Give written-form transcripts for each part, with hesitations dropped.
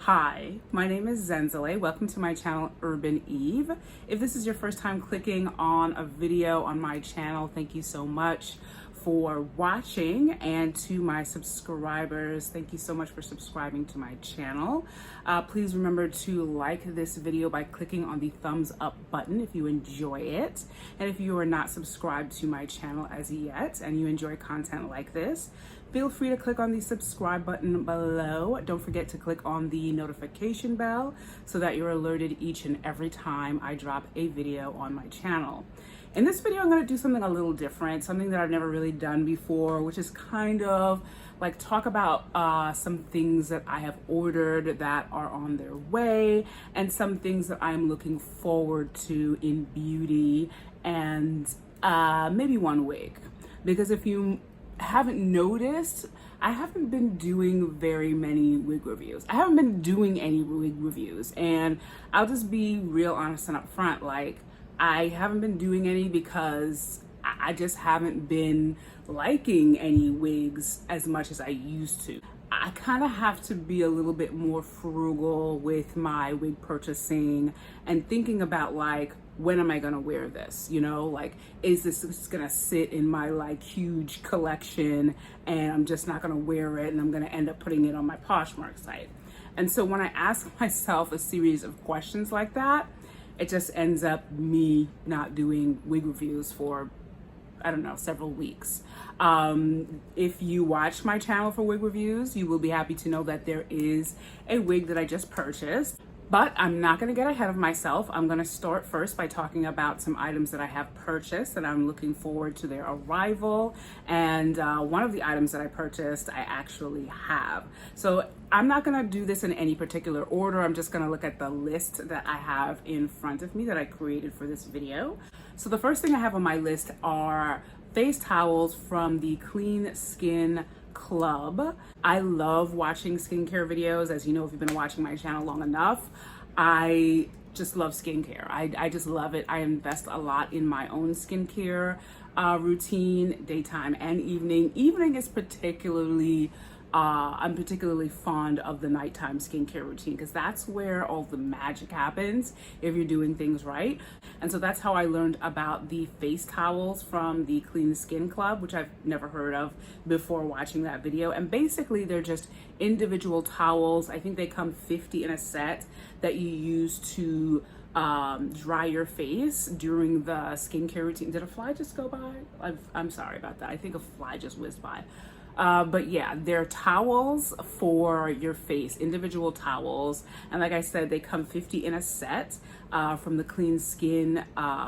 Hi, my name is Zenzele. Welcome to my channel, Urban Eve. If this is your first time clicking on a video on my channel, thank you so much for watching. And to my subscribers, thank you so much for subscribing to my channel. Please remember to like this video by clicking on the thumbs up button if you enjoy it. And if you are not subscribed to my channel as yet and you enjoy content like this, feel free to click on the subscribe button below. Don't forget to click on the notification bell so that you're alerted each and every time I drop a video on my channel. In this video, I'm gonna do something a little different, something that I've never really done before, which is kind of like talk about some things that I have ordered that are on their way and some things that I'm looking forward to in beauty and maybe one wig. Because if you haven't noticed, I haven't been doing very many wig reviews. I haven't been doing any wig reviews, and I'll just be real honest and upfront. Like, I haven't been doing any because I just haven't been liking any wigs as much as I used to. I kind of have to be a little bit more frugal with my wig purchasing and thinking about, like, when am I gonna wear this? You know, like, is this just gonna sit in my like huge collection and I'm just not gonna wear it and I'm gonna end up putting it on my Poshmark site? And so when I ask myself a series of questions like that, it just ends up me not doing wig reviews for, I don't know, several weeks. If you watch my channel for wig reviews, you will be happy to know that there is a wig that I just purchased. But I'm not gonna get ahead of myself. I'm gonna start first by talking about some items that I have purchased and I'm looking forward to their arrival. And one of the items that I purchased, I actually have. So I'm not gonna do this in any particular order. I'm just gonna look at the list that I have in front of me that I created for this video. So the first thing I have on my list are face towels from the Clean Skin Club. I love watching skincare videos. As you know, if you've been watching my channel long enough, I just love skincare. I just love it. I invest a lot in my own skincare routine, daytime and evening. Evening is particularly I'm particularly fond of the nighttime skincare routine because that's where all the magic happens if you're doing things right. And so that's how I learned about the face towels from the Clean Skin Club, which I've never heard of before watching that video. And basically they're just individual towels. I think they come 50 in a set that you use to dry your face during the skincare routine. Did a fly just go by? I'm sorry about that. I think a fly just whizzed by. But yeah, they're towels for your face, individual towels. And like I said, they come 50 in a set from the Clean Skin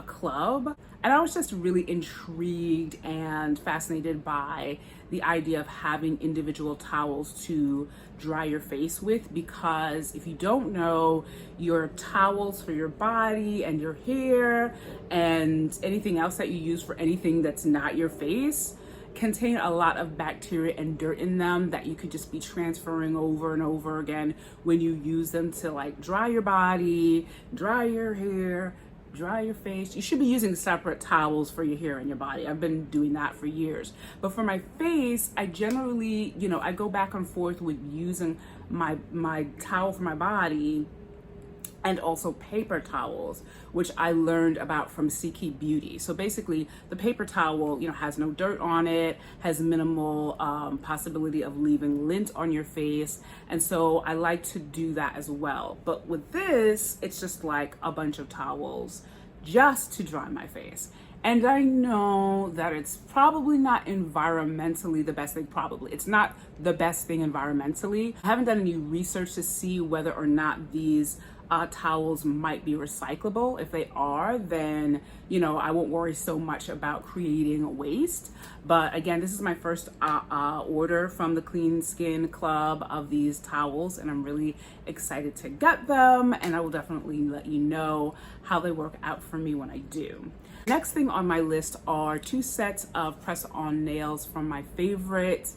Club. And I was just really intrigued and fascinated by the idea of having individual towels to dry your face with, because if you don't know, your towels for your body and your hair and anything else that you use for anything that's not your face contain a lot of bacteria and dirt in them that you could just be transferring over and over again when you use them to like dry your body, dry your hair, dry your face. You should be using separate towels for your hair and your body. I've been doing that for years. But for my face, I generally, you know, I go back and forth with using my towel for my body and also paper towels, which I learned about from CK Beauty. So basically the paper towel, you know, has no dirt on it, has minimal possibility of leaving lint on your face. And so I like to do that as well. But with this, it's just like a bunch of towels just to dry my face. And I know that it's probably not environmentally the best thing, it's not the best thing environmentally. I haven't done any research to see whether or not these towels might be recyclable. If they are, then, you know, I won't worry so much about creating waste. But again, this is my first order from the Clean Skin Club of these towels, and I'm really excited to get them, and I will definitely let you know how they work out for me when I do. Next thing on my list are 2 sets of press-on nails from my favorite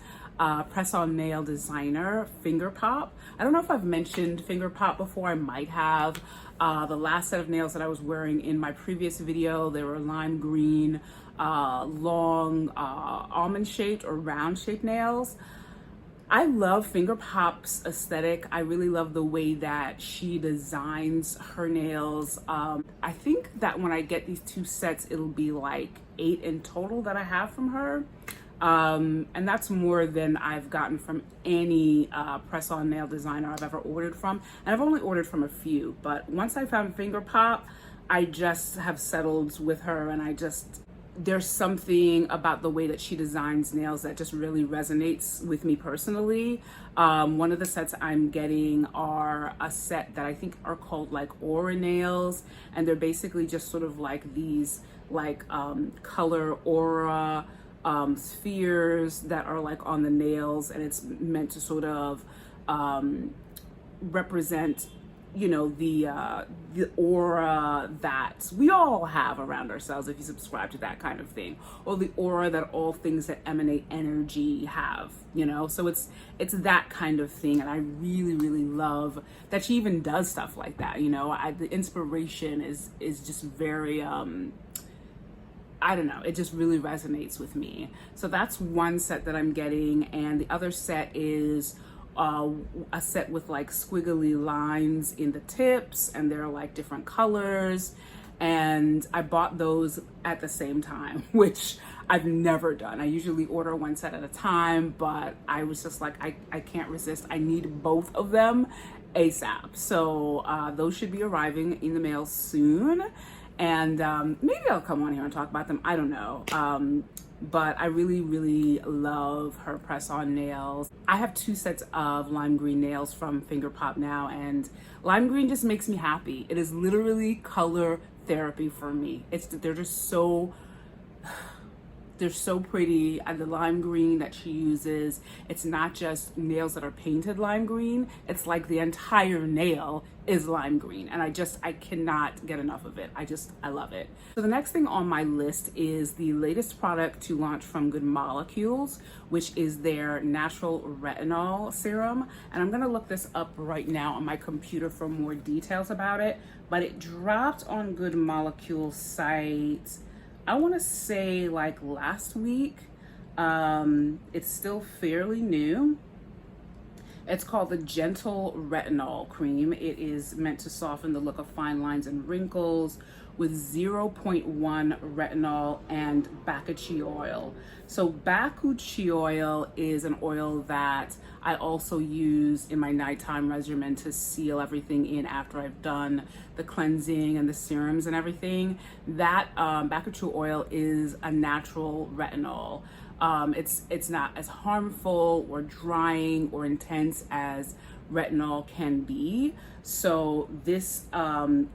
press-on nail designer, Fingerpopp. I don't know if I've mentioned Fingerpopp before. I might have. The last set of nails that I was wearing in my previous video, they were lime green, long almond-shaped or round-shaped nails. I love Fingerpopp's aesthetic. I really love the way that she designs her nails. I think that when I get these two sets, it'll be like 8 in total that I have from her. And that's more than I've gotten from any press-on nail designer I've ever ordered from. And I've only ordered from a few, but once I found Fingerpopp, I just have settled with her, and there's something about the way that she designs nails that just really resonates with me personally. One of the sets I'm getting are a set that I think are called like Outre nails, and they're basically just sort of like these like color aura spheres that are like on the nails, and it's meant to sort of represent, you know, the aura that we all have around ourselves if you subscribe to that kind of thing, or the aura that all things that emanate energy have, you know. So it's that kind of thing, and I really love that she even does stuff like that, you know. The inspiration is just very I don't know, it just really resonates with me. So that's one set that I'm getting, and the other set is a set with like squiggly lines in the tips, and they're like different colors, and I bought those at the same time, which I've never done. I usually order one set at a time, but I was just like, I can't resist. I need both of them ASAP. So those should be arriving in the mail soon, and maybe I'll come on here and talk about them. I don't know. But I really love her press-on nails. I have 2 sets of lime green nails from Fingerpopp now, and lime green just makes me happy. It is literally color therapy for me. They're just so, they're so pretty. And the lime green that she uses, it's not just nails that are painted lime green, it's like the entire nail is lime green, and I cannot get enough of it. I love it. So the next thing on my list is the latest product to launch from Good Molecules, which is their natural retinol serum. And I'm gonna look this up right now on my computer for more details about it, but it dropped on Good Molecules site, I wanna say like last week. It's still fairly new. It's called the Gentle Retinol Cream. It is meant to soften the look of fine lines and wrinkles with 0.1 retinol and Basquiat oil. So Basquiat oil is an oil that I also use in my nighttime regimen to seal everything in after I've done the cleansing and the serums and everything. That Basquiat oil is a natural retinol. It's not as harmful or drying or intense as retinol can be. So this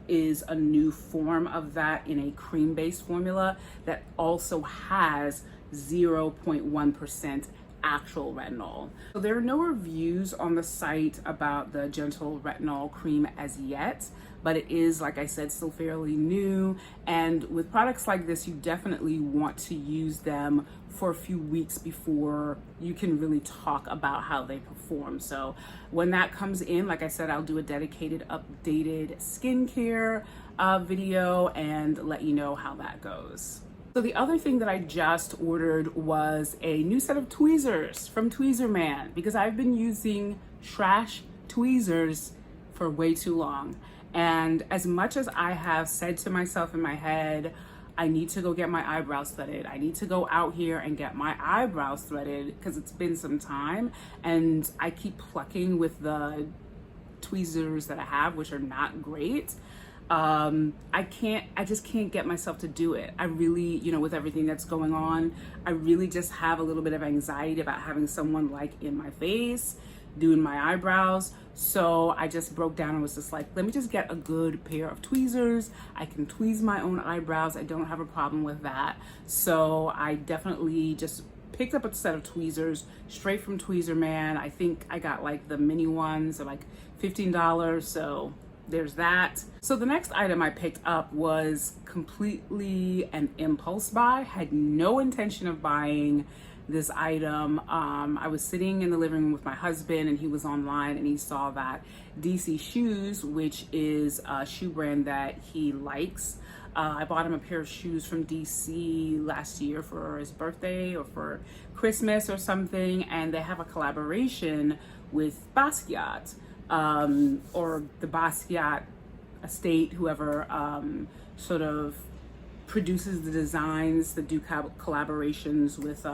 is a new form of that in a cream-based formula that also has 0.1% actual retinol. So there are no reviews on the site about the Gentle Retinol Cream as yet, but it is, like I said, still fairly new. And with products like this, you definitely want to use them for a few weeks before you can really talk about how they perform. So when that comes in, like I said, I'll do a dedicated updated skincare video and let you know how that goes. So the other thing that I just ordered was a new set of tweezers from Tweezer Man, because I've been using trash tweezers for way too long. And as much as I have said to myself in my head, I need to go get my eyebrows threaded, I need to go out here and get my eyebrows threaded because it's been some time, and I keep plucking with the tweezers that I have, which are not great. I just can't get myself to do it. I really, you know, with everything that's going on, I really just have a little bit of anxiety about having someone like in my face doing my eyebrows. So I just broke down and was just like, let me just get a good pair of tweezers. I can tweeze my own eyebrows. I don't have a problem with that. So I definitely just picked up a set of tweezers straight from Tweezer Man. I think I got like the mini ones at like $15. So there's that. So the next item I picked up was completely an impulse buy. Had no intention of buying this item. I was sitting in the living room with my husband, and he was online, and he saw that DC Shoes, which is a shoe brand that he likes. I bought him a pair of shoes from DC last year for his birthday or for Christmas or something, and they have a collaboration with Basquiat, or the Basquiat estate, whoever sort of produces the designs that do collaborations with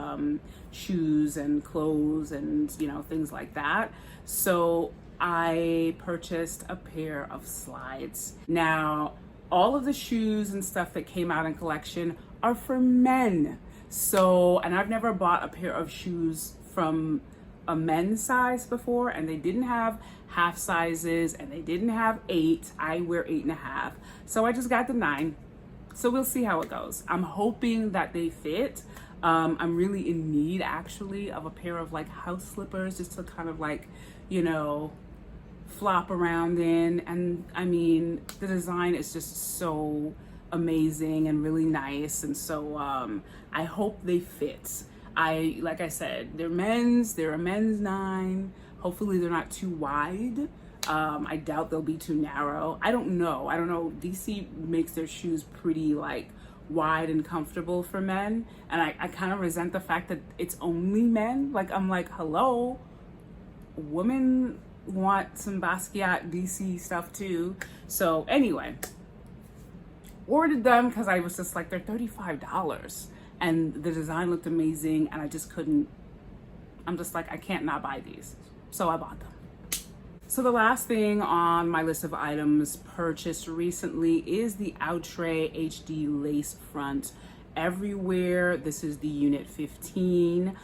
shoes and clothes and, you know, things like that. So I purchased a pair of slides. Now, all of the shoes and stuff that came out in collection are for men. So, and I've never bought a pair of shoes from a men's size before, and they didn't have half sizes and they didn't have 8. I wear 8.5. So I just got the 9. So we'll see how it goes. I'm hoping that they fit. I'm really in need actually of a pair of like house slippers just to kind of like, you know, flop around in. And I mean, the design is just so amazing and really nice. And so I hope they fit. Like I said, they're a men's 9. Hopefully they're not too wide. I doubt they'll be too narrow. I don't know. DC makes their shoes pretty like wide and comfortable for men. And I kind of resent the fact that it's only men. Like, I'm like, hello, women want some Basquiat DC stuff too. So anyway, ordered them because I was just like, they're $35. And the design looked amazing, and I just couldn't, I'm just like, I can't not buy these. So I bought them. So the last thing on my list of items purchased recently is the Outre HD Lace Front EveryWear. This is the Unit 15.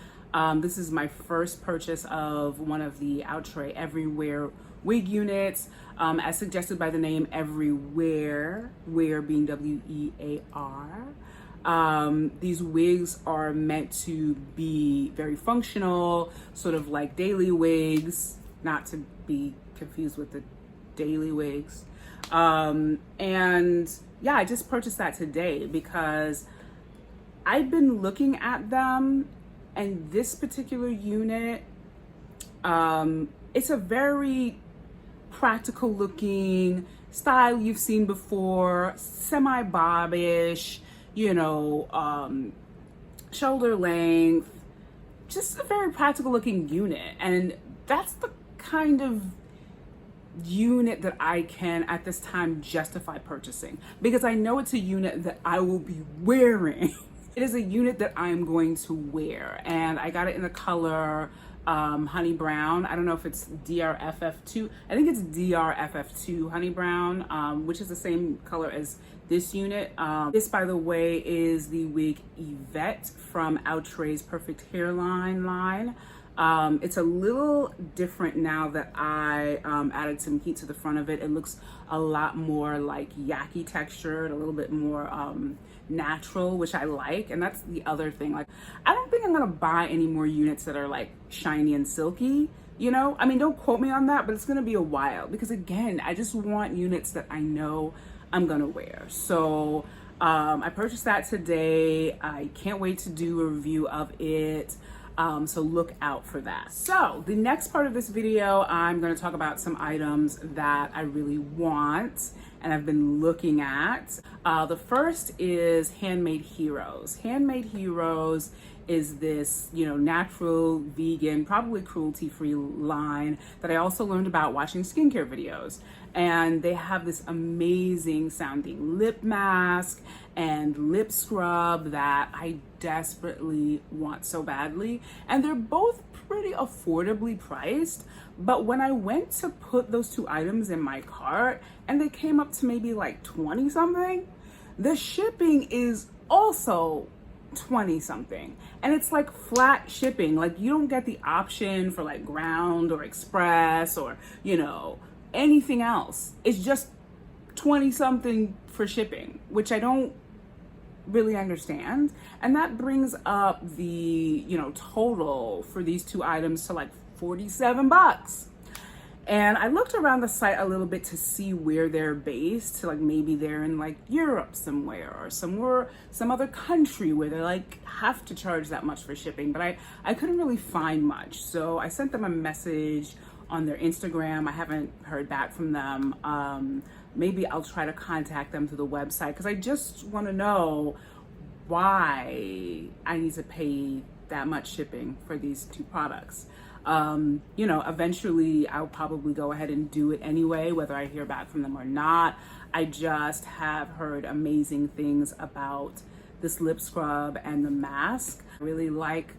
This is my first purchase of one of the Outre EveryWear wig units, as suggested by the name EveryWear, wear being W-E-A-R. These wigs are meant to be very functional, sort of like daily wigs, not to be confused with the daily wigs. And yeah, I just purchased that today because I've been looking at them, and this particular unit, it's a very practical looking style you've seen before, semi-bobbish, you know, shoulder length, just a very practical looking unit. And that's the kind of unit that I can at this time justify purchasing, because I know it's a unit that I will be wearing. It is a unit that I'm going to wear, and I got it in the color honey brown. I don't know if it's DRFF2. I think it's DRFF2 honey brown, which is the same color as this unit. This, by the way, is the wig Yvette from Outre's Perfect Hairline line. It's a little different now that I added some heat to the front of it. It looks a lot more like yaki textured, a little bit more natural, which I like. And that's the other thing. Like, I don't think I'm gonna buy any more units that are like shiny and silky, you know? I mean, don't quote me on that, but it's gonna be a while, because again, I just want units that I know I'm gonna wear. So I purchased that today. I can't wait to do a review of it. So look out for that. So the next part of this video, I'm going to talk about some items that I really want and I've been looking at. The first is Handmade Heroes. Handmade Heroes is this, you know, natural, vegan, probably cruelty-free line that I also learned about watching skincare videos. And they have this amazing sounding lip mask and lip scrub that I desperately want so badly. And they're both pretty affordably priced. But when I went to put those two items in my cart and they came up to maybe like 20 something, the shipping is also 20 something, and it's like flat shipping. Like, you don't get the option for like ground or express or, you know, anything else. It's just 20 something for shipping, which I don't really understand. And that brings up the, you know, total for these two items to like $47. And I looked around the site a little bit to see where they're based. Like maybe they're in like Europe somewhere or some other country where they like have to charge that much for shipping. But I couldn't really find much. So I sent them a message on their Instagram. I haven't heard back from them. Maybe I'll try to contact them through the website because I just want to know why I need to pay that much shipping for these two products. You know, eventually I'll probably go ahead and do it anyway, whether I hear back from them or not. I just have heard amazing things about this lip scrub and the mask. I really like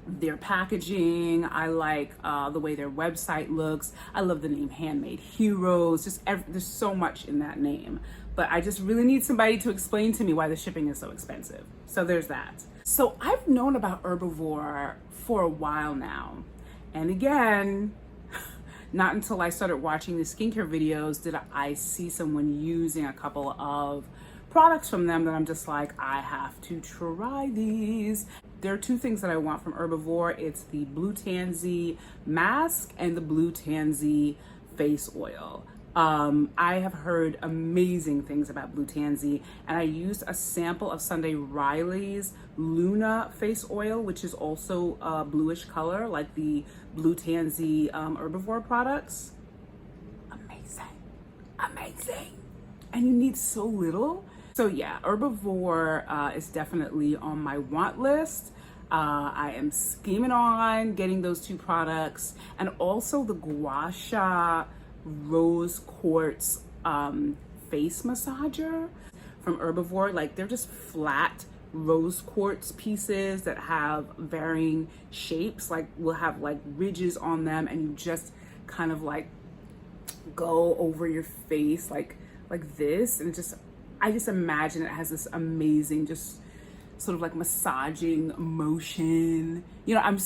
their packaging. I like the way their website looks. I love the name Handmade Heroes. There's so much in that name. But I just really need somebody to explain to me why the shipping is so expensive. So there's that. So I've known about Herbivore for a while now. And again, not until I started watching the skincare videos did I see someone using a couple of products from them that I'm just like, I have to try these. There are two things that I want from Herbivore. It's the Blue Tansy mask and the Blue Tansy face oil. I have heard amazing things about Blue Tansy, and I used a sample of Sunday Riley's Luna face oil, which is also a bluish color like the Blue Tansy Herbivore products. Amazing. And you need so little. So yeah, Herbivore is definitely on my want list. I am scheming on getting those two products, and also the Gua Sha Rose Quartz face massager from Herbivore. Like, they're just flat rose quartz pieces that have varying shapes, like will have like ridges on them, and you just kind of like go over your face like this, and I just imagine it has this amazing just sort of like massaging motion. You know,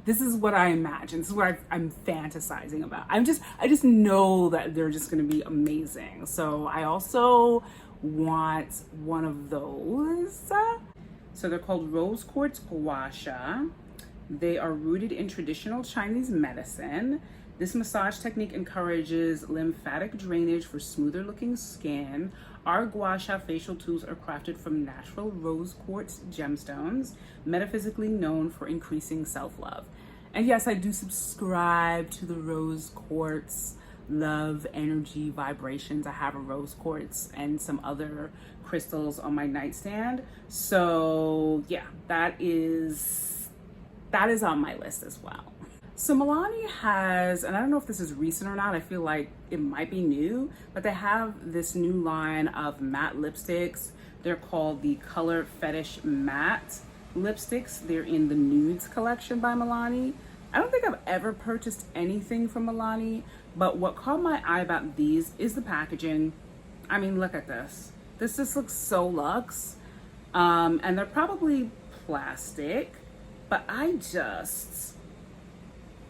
this is what I imagine. This is what I'm fantasizing about. I just know that they're just going to be amazing. So I also want one of those. So they're called Rose Quartz Gua Sha. They are rooted in traditional Chinese medicine. This massage technique encourages lymphatic drainage for smoother looking skin. Our Gua Sha facial tools are crafted from natural rose quartz gemstones, metaphysically known for increasing self-love. And yes, I do subscribe to the rose quartz love energy vibrations. I have a rose quartz and some other crystals on my nightstand. So yeah, that is on my list as well. So Milani has, and I don't know if this is recent or not, I feel like it might be new, but they have this new line of matte lipsticks. They're called the Color Fetish Matte lipsticks. They're in the Nudes collection by Milani. I don't think I've ever purchased anything from Milani, but what caught my eye about these is the packaging. I mean, look at this. This just looks so luxe. And they're probably plastic, but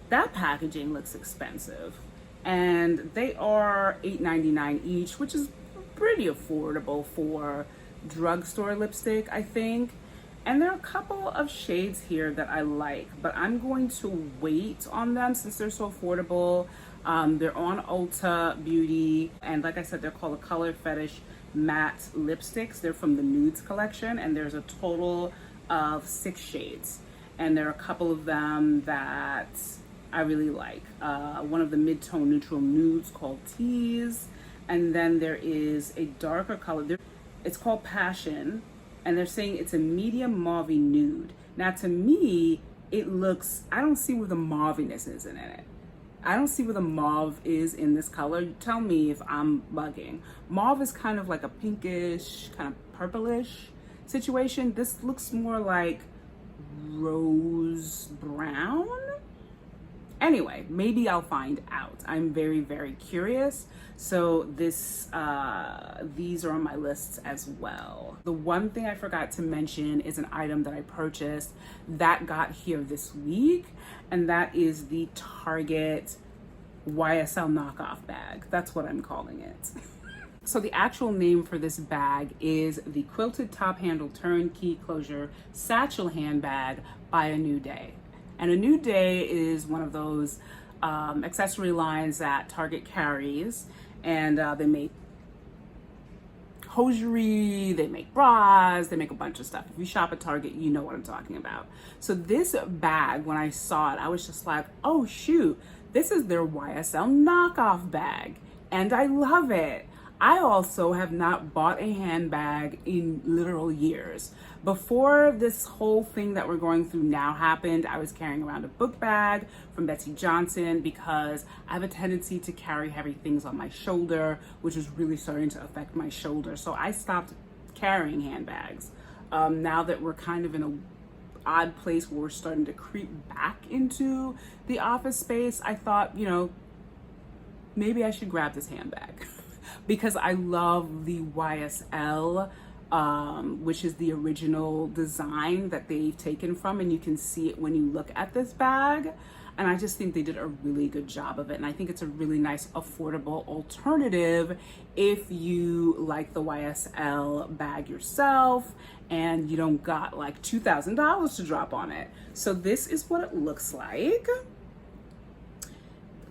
that packaging looks expensive. And they are $8.99 each, which is pretty affordable for drugstore lipstick, I think. And there are a couple of shades here that I like, but I'm going to wait on them since they're so affordable. They're on Ulta Beauty, and like I said, they're called the Color Fetish Matte Lipsticks. They're from the Nudes collection, and there's a total of 6 shades. And there are a couple of them that I really like. One of the mid-tone neutral nudes called Tease, and then there is a darker color. It's called Passion, and they're saying it's a medium mauve nude. Now to me, it looks, I don't see where the mauviness is in it. I don't see where the mauve is in this color. Tell me if I'm bugging. Mauve is kind of like a pinkish, kind of purplish situation. This looks more like rose brown. Anyway, maybe I'll find out. I'm very, very curious. So these are on my list as well. The one thing I forgot to mention is an item that I purchased that got here this week, and that is the Target YSL knockoff bag. That's what I'm calling it. So the actual name for this bag is the Quilted Top Handle Turnkey Closure Satchel Handbag by A New Day. And a Nude Day is one of those accessory lines that Target carries, and they make hosiery, they make bras, they make a bunch of stuff. If you shop at Target, you know what I'm talking about. So this bag, when I saw it, I was just like, oh shoot, this is their YSL knockoff bag, and I love it. I also have not bought a handbag in literal years. Before this whole thing that we're going through now happened, I was carrying around a book bag from Betsy Johnson because I have a tendency to carry heavy things on my shoulder, which is really starting to affect my shoulder. So I stopped carrying handbags. Now that we're kind of in an odd place where we're starting to creep back into the office space, I thought, you know, maybe I should grab this handbag. Because I love the YSL, which is the original design that they've taken from, and you can see it when you look at this bag. And I just think they did a really good job of it. And I think it's a really nice, affordable alternative if you like the YSL bag yourself and you don't got like $2,000 to drop on it. So this is what it looks like.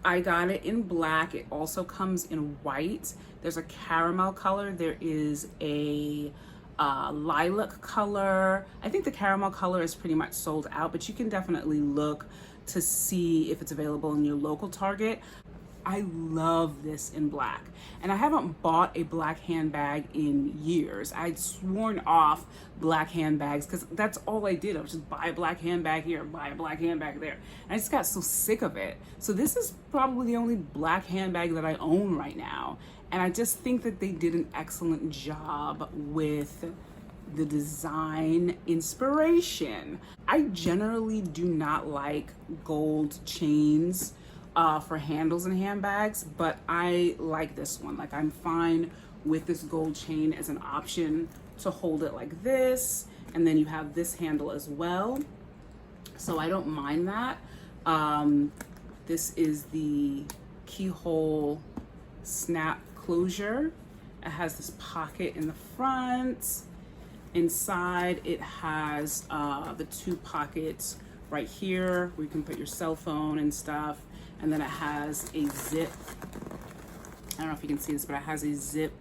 I got it in black. It also comes in white. There's a caramel color. There is a lilac color. I think the caramel color is pretty much sold out, but you can definitely look to see if it's available in your local Target. I love this in black. And I haven't bought a black handbag in years. I'd sworn off black handbags because that's all I did. I would just buy a black handbag here, buy a black handbag there. And I just got so sick of it. So this is probably the only black handbag that I own right now. And I just think that they did an excellent job with the design inspiration. I generally do not like gold chains for handles and handbags, but I like this one. Like, I'm fine with this gold chain as an option to hold it like this, and then you have this handle as well, so I don't mind that. This is the Keyhole snap closure. It has this pocket in the front. Inside it has the two pockets right here where you can put your cell phone and stuff. And then it has a zip. I don't know if you can see this, but it has a zip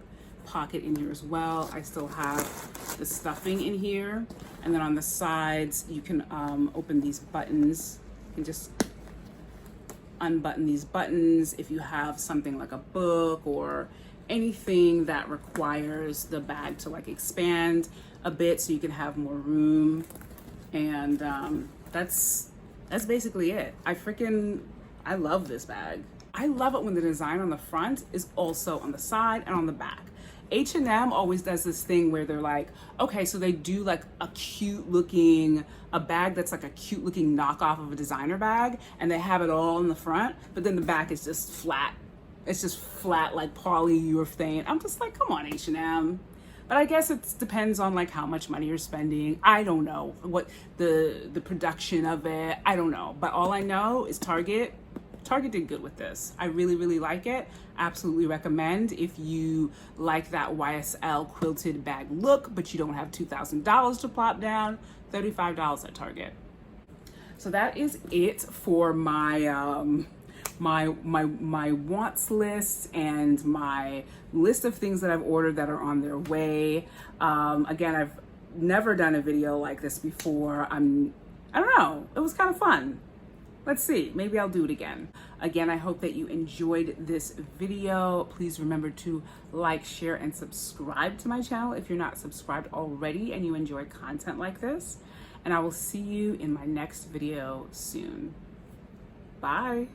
pocket in here as well. I still have the stuffing in here. And then on the sides, you can open these buttons. You can just unbutton these buttons if you have something like a book or anything that requires the bag to like expand a bit so you can have more room. And that's basically it. I love this bag. I love it when the design on the front is also on the side and on the back. H&M always does this thing where they're like, okay, so they do like a bag that's like a cute looking knockoff of a designer bag, and they have it all in the front, but then the back is just flat. It's just flat like polyurethane. I'm just like, come on, H&M. But I guess it depends on like how much money you're spending. I don't know what the production of it. I don't know. But all I know is Target did good with this. I really, really like it. Absolutely recommend if you like that YSL quilted bag look, but you don't have $2,000 to plop down, $35 at Target. So that is it for my my wants list and my list of things that I've ordered that are on their way. Again, I've never done a video like this before. I don't know, it was kind of fun. Let's see, maybe I'll do it again. Again, I hope that you enjoyed this video. Please remember to like, share, and subscribe to my channel if you're not subscribed already and you enjoy content like this. And I will see you in my next video soon. Bye.